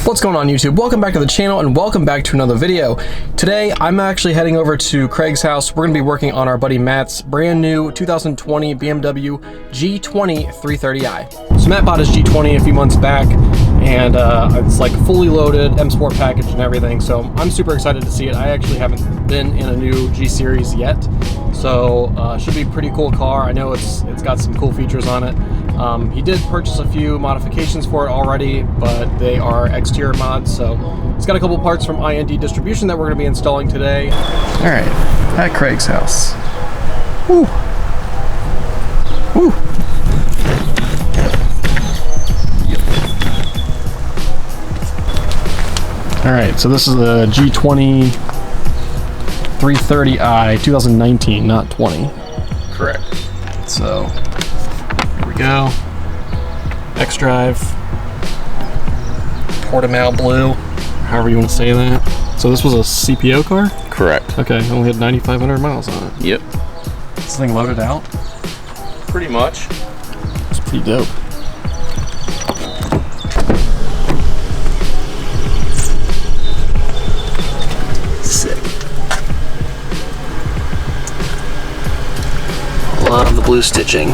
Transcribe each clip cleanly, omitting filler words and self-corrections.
What's going on YouTube? Welcome back to the channel and welcome back to another video. Today I'm actually heading over to Craig's house. We're going to be working on our buddy Matt's brand new 2020 BMW G20 330i. So Matt bought his G20 a few months back and it's like fully loaded M Sport package and everything, so I'm super excited to see it. I actually haven't been in a new G series yet, so should be a pretty cool car. I know it's got some cool features on it. He did purchase a few modifications for it already, but they are exterior mods, so it's got a couple parts from IND Distribution that we're going to be installing today. All right, at Craig's house. Woo. Woo. All right, so this is the G20 330i 2019, not 20. Correct. So here we go. X-Drive. Portimao Blue, however you want to say that. So this was a CPO car? Correct. Okay, only had 9,500 miles on it. Yep. This thing loaded out? Pretty much. It's pretty dope. Sick. Love the blue stitching.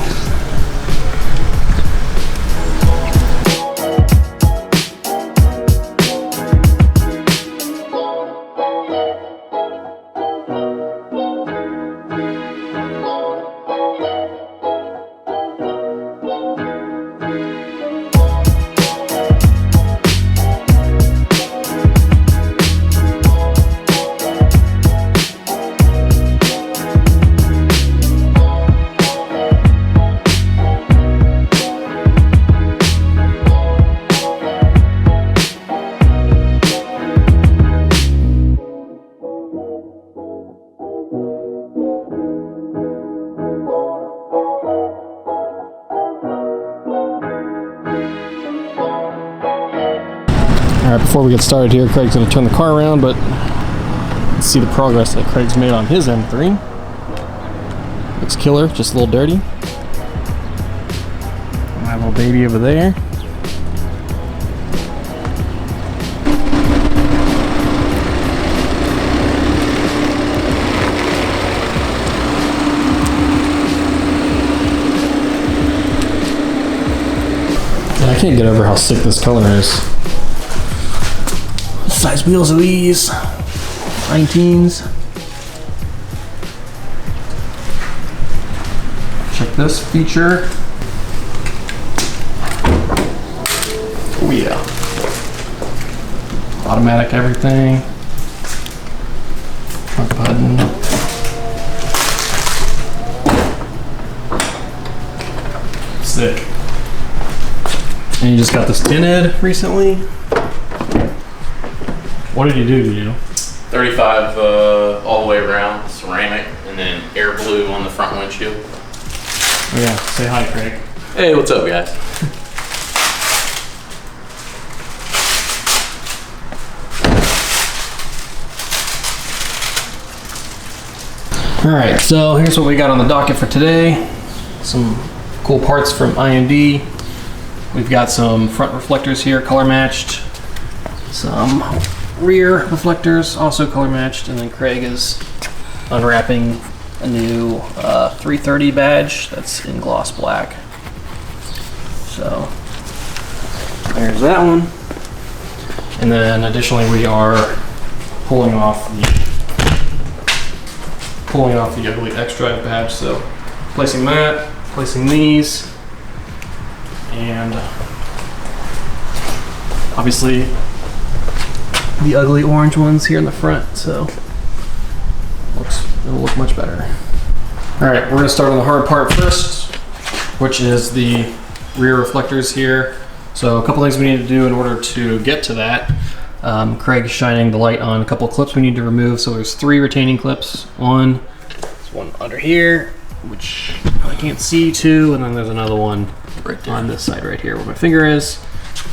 Alright, before we get started here, Craig's going to turn the car around, but let's see the progress that Craig's made on his M3. Looks killer, just a little dirty. My little baby over there. I can't get over how sick this color is. Size wheels of these 19s. Check this feature. Oh yeah. Automatic everything. Front button. Sick. And you just got this tinted recently. What did you do? 35 all the way around, ceramic, and then air blue on the front windshield. Oh yeah, say hi, Craig. Hey, what's up, guys? Alright, so here's what we got on the docket for today. Some cool parts from IND. We've got some front reflectors here, color matched. Some rear reflectors, also color matched, and then Craig is unwrapping a new 330 badge that's in gloss black. So there's that one. And then additionally we are pulling off the ugly X-Drive badge. So placing that, placing these, and obviously the ugly orange ones here in the front, so it'll look much better. All right, we're gonna start on the hard part first, which is the rear reflectors here. So a couple things we need to do in order to get to that. Craig's shining the light on a couple of clips we need to remove. So there's 3 retaining clips. There's one under here, which I can't see, 2, and then there's another one right there on this side right here where my finger is.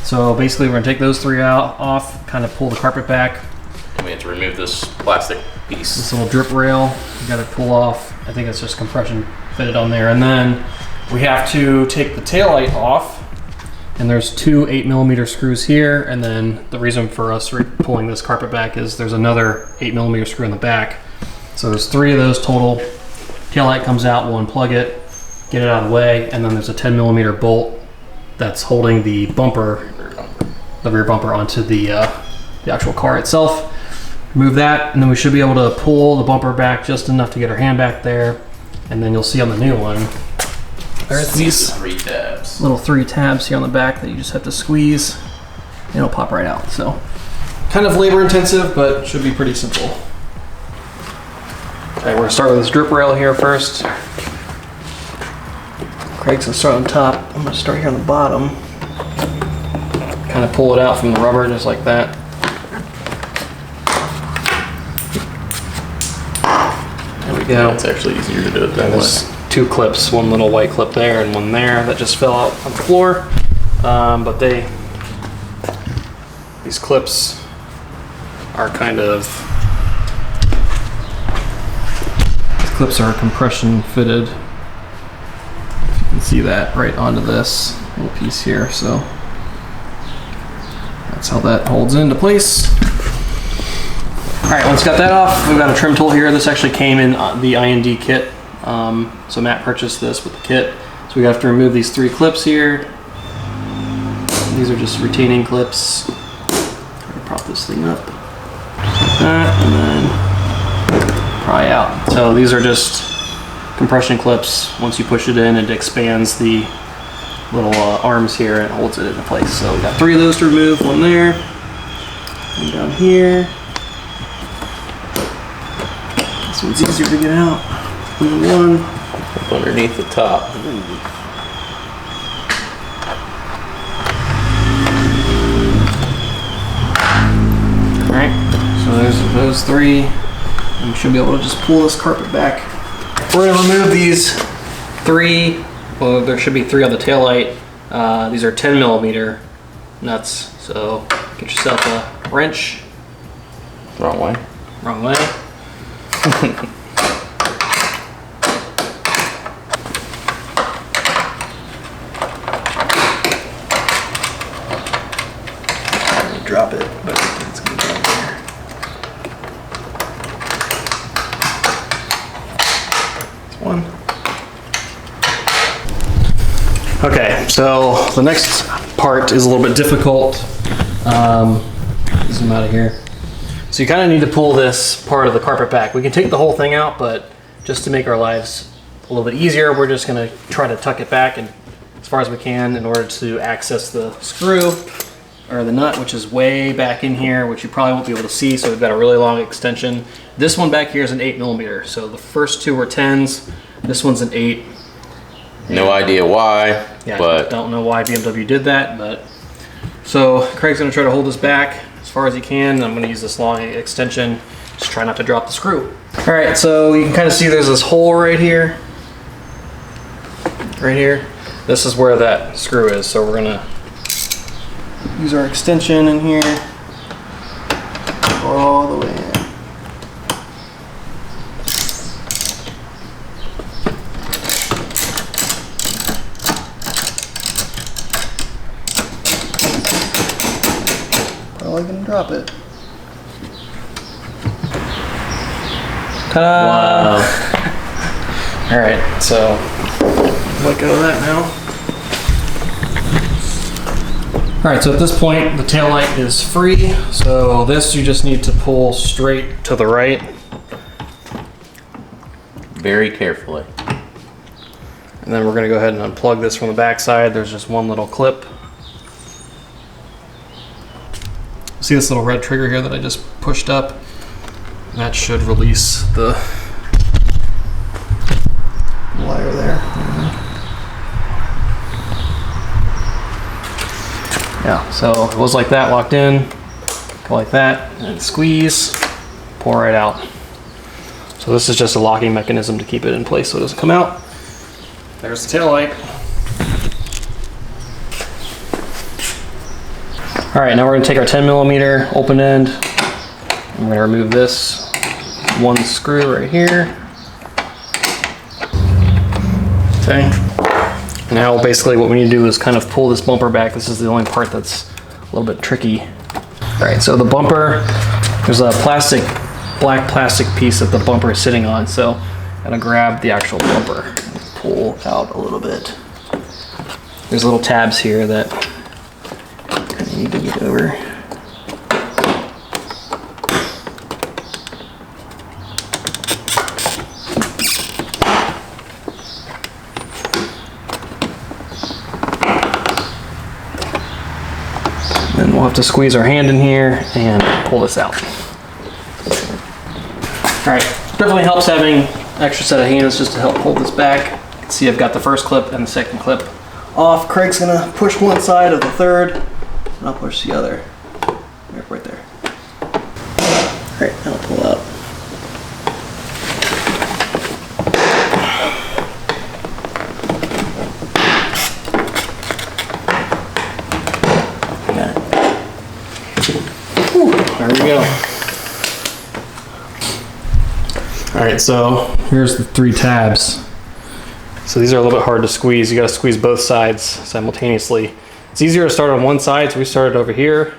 So basically we're gonna take those 3 off, kind of pull the carpet back. And we have to remove this plastic piece. This little drip rail, you gotta pull off. I think it's just compression fitted on there. And then we have to take the taillight off And there's two 8mm screws here, and then the reason for us pulling this carpet back is there's another 8mm screw in the back. So there's 3 of those total. Tail light comes out, we'll unplug it, get it out of the way, and then there's a 10mm bolt that's holding the bumper, the rear bumper, onto the actual car itself. Remove that, and then we should be able to pull the bumper back just enough to get our hand back there. And then you'll see on the new one, there's these 3 tabs. little 3 tabs here on the back that you just have to squeeze, and it'll pop right out. So kind of labor intensive, but should be pretty simple. Okay, we're gonna start with this drip rail here first. Craig's gonna start on top. I'm gonna start here on the bottom. Kind of pull it out from the rubber just like that. There we go. It's actually easier to do it that way. There's 2 clips, one little white clip there and one there that just fell out on the floor. But these clips are compression fitted. If you can see that right onto this little piece here. So that's how that holds into place. All right, once got that off, we've got a trim tool here. This actually came in the IND kit. So Matt purchased this with the kit. So we have to remove these 3 clips here. These are just retaining clips. Try to prop this thing up. Just like that, and then pry out. So these are just compression clips. Once you push it in, it expands the little arms here and it holds it into place. So we got 3 of those to remove, one there, one down here. This one's easier to get out. And one up underneath the top. Alright, so there's those 3. And we should be able to just pull this carpet back. We're going to remove these 3, well, there should be 3 on the taillight. These are 10mm nuts, so get yourself a wrench. Wrong way. Wrong way. Drop it, but it's going to go there. That's one. Okay, so the next part is a little bit difficult. Zoom out of here. So you kind of need to pull this part of the carpet back. We can take the whole thing out, but just to make our lives a little bit easier, we're just going to try to tuck it back and as far as we can in order to access the screw or the nut, which is way back in here, which you probably won't be able to see. So we've got a really long extension. This one back here is an 8mm. So the first 2 were 10s. This one's an 8. No idea why, Yeah, but I don't know why BMW did that, but so Craig's gonna try to hold this back as far as he can. I'm gonna use this long extension. Just try not to drop the screw. All right, so you can kind of see there's this hole right here. Right here. This is where that screw is. So we're gonna use our extension in here. Go all the way in. Probably gonna drop it. Ta-da! wow. All right, so let go of that now. All right, so at this point, the taillight is free. So this you just need to pull straight to the right. Very carefully. And then we're gonna go ahead and unplug this from the back side. There's just one little clip. See this little red trigger here that I just pushed up? That should release the wire there. Yeah, so it was like that, locked in, go like that, and squeeze, pull right out. So this is just a locking mechanism to keep it in place so it doesn't come out. There's the tail light. All right, now we're gonna take our 10mm open end. I'm gonna remove this one screw right here. Okay. Now basically what we need to do is kind of pull this bumper back. This is the only part that's a little bit tricky. All right, so the bumper, there's a black plastic piece that the bumper is sitting on. So I'm gonna grab the actual bumper and pull out a little bit. There's little tabs here that kind of need to get over. Then we'll have to squeeze our hand in here and pull this out. All right, definitely helps having an extra set of hands just to help pull this back. You can see I've got the first clip and the second clip off. Craig's gonna push one side of the third, and I'll push the other. Right there. All right, now I'll pull out. There we go. All right, so here's the 3 tabs. So these are a little bit hard to squeeze. You got to squeeze both sides simultaneously. It's easier to start on one side, so we started over here,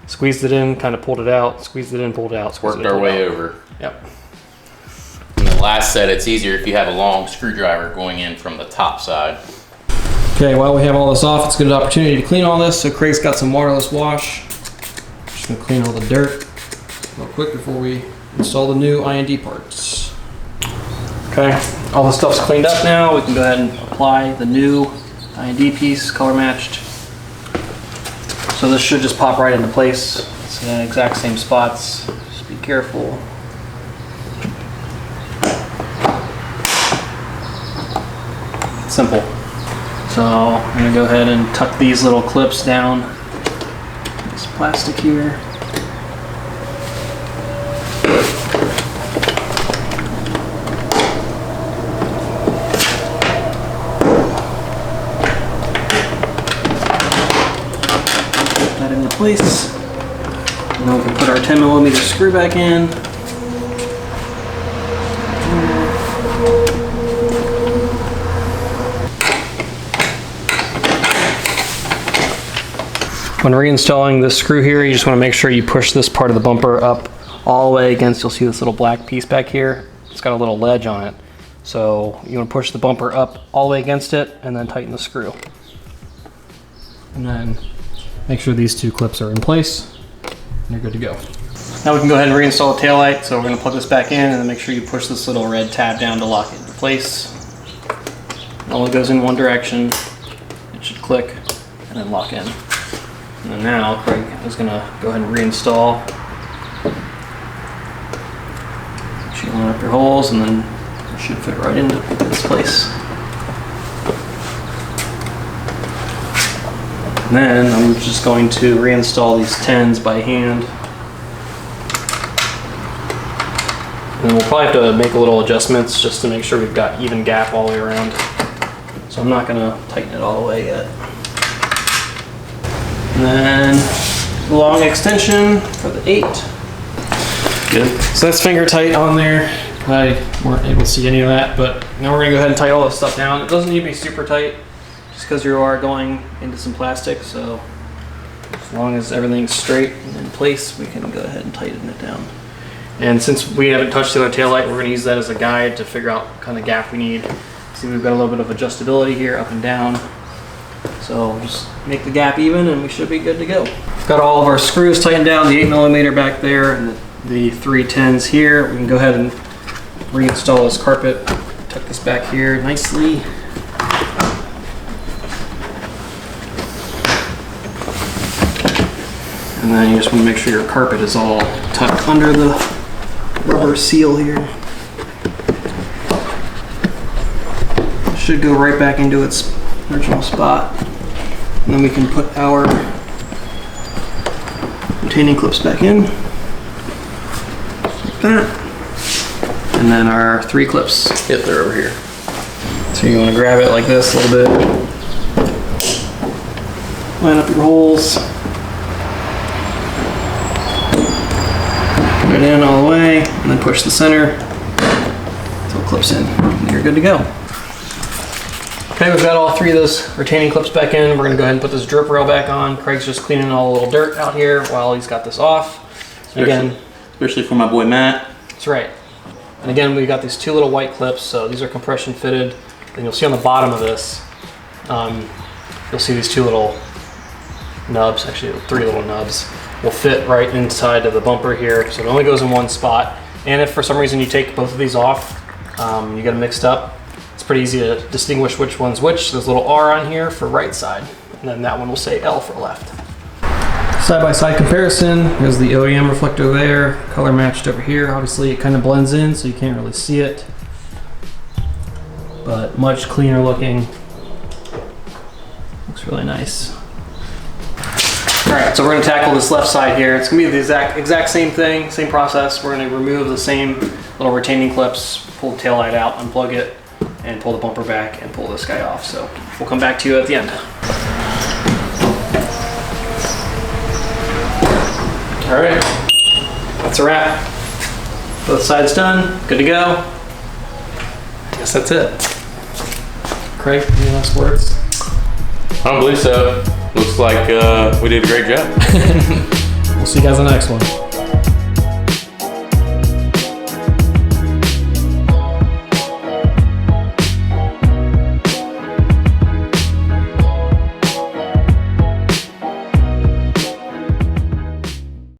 squeezed it in, kind of pulled it out, squeezed it in, pulled it out. Worked our way over. Yep. And the last set, it's easier if you have a long screwdriver going in from the top side. Okay, while we have all this off, it's a good opportunity to clean all this. So Craig's got some waterless wash. Just gonna clean all the dirt real quick before we install the new IND parts. Okay, all the stuff's cleaned up now. We can go ahead and apply the new IND piece, color matched. So this should just pop right into place. It's in the exact same spots. Just be careful. Simple. So I'm gonna go ahead and tuck these little clips down. This plastic here. Put that into place. And then we can put our 10mm screw back in. When reinstalling this screw here, you just want to make sure you push this part of the bumper up all the way against, you'll see this little black piece back here. It's got a little ledge on it. So you want to push the bumper up all the way against it and then tighten the screw. And then make sure these 2 clips are in place and you're good to go. Now we can go ahead and reinstall the taillight. So we're going to plug this back in and then make sure you push this little red tab down to lock it into place. It only goes in one direction. It should click and then lock in. And then now Craig is going to go ahead and reinstall. Make sure you line up your holes and then it should fit right into this place. And then I'm just going to reinstall these 10s by hand. And then we'll probably have to make a little adjustments just to make sure we've got even gap all the way around. So I'm not going to tighten it all the way yet. And then long extension for the 8. Good. So that's finger tight on there. I weren't able to see any of that, but now we're gonna go ahead and tighten all this stuff down. It doesn't need to be super tight, just because you are going into some plastic. So as long as everything's straight and in place, we can go ahead and tighten it down. And since we haven't touched the other taillight, we're gonna use that as a guide to figure out what kind of gap we need. See, we've got a little bit of adjustability here, up and down. So just make the gap even and we should be good to go. Got all of our screws tightened down, the 8mm back there and the 3 10s here. We can go ahead and reinstall this carpet. Tuck this back here nicely. And then you just want to make sure your carpet is all tucked under the rubber seal here. Should go right back into its original spot. And then we can put our retaining clips back in. Like that. And then our 3 clips. Yep, they're over here. So you want to grab it like this a little bit. Line up your holes. Put it in all the way, and then push the center until it clips in. And you're good to go. Okay, we've got all 3 of those retaining clips back in. We're gonna go ahead and put this drip rail back on. Craig's just cleaning all the little dirt out here while he's got this off. Especially for my boy Matt. That's right. And again, we've got these 2 little white clips, so these are compression fitted. And you'll see on the bottom of this, you'll see these 2 little nubs, actually 3 little nubs, will fit right inside of the bumper here. So it only goes in one spot. And if for some reason you take both of these off, you get them mixed up, it's pretty easy to distinguish which one's which. There's a little R on here for right side, and then that one will say L for left. Side-by-side comparison, there's the OEM reflector there, color matched over here. Obviously it kind of blends in so you can't really see it, but much cleaner looking. Looks really nice. All right, so we're gonna tackle this left side here. It's gonna be the exact same thing, same process. We're gonna remove the same little retaining clips, pull the tail light out, unplug it, and pull the bumper back and pull this guy off. So we'll come back to you at the end. All right, that's a wrap. Both sides done, good to go. I guess that's it. Craig, any last words? I don't believe so. Looks like we did a great job. We'll see you guys on the next one.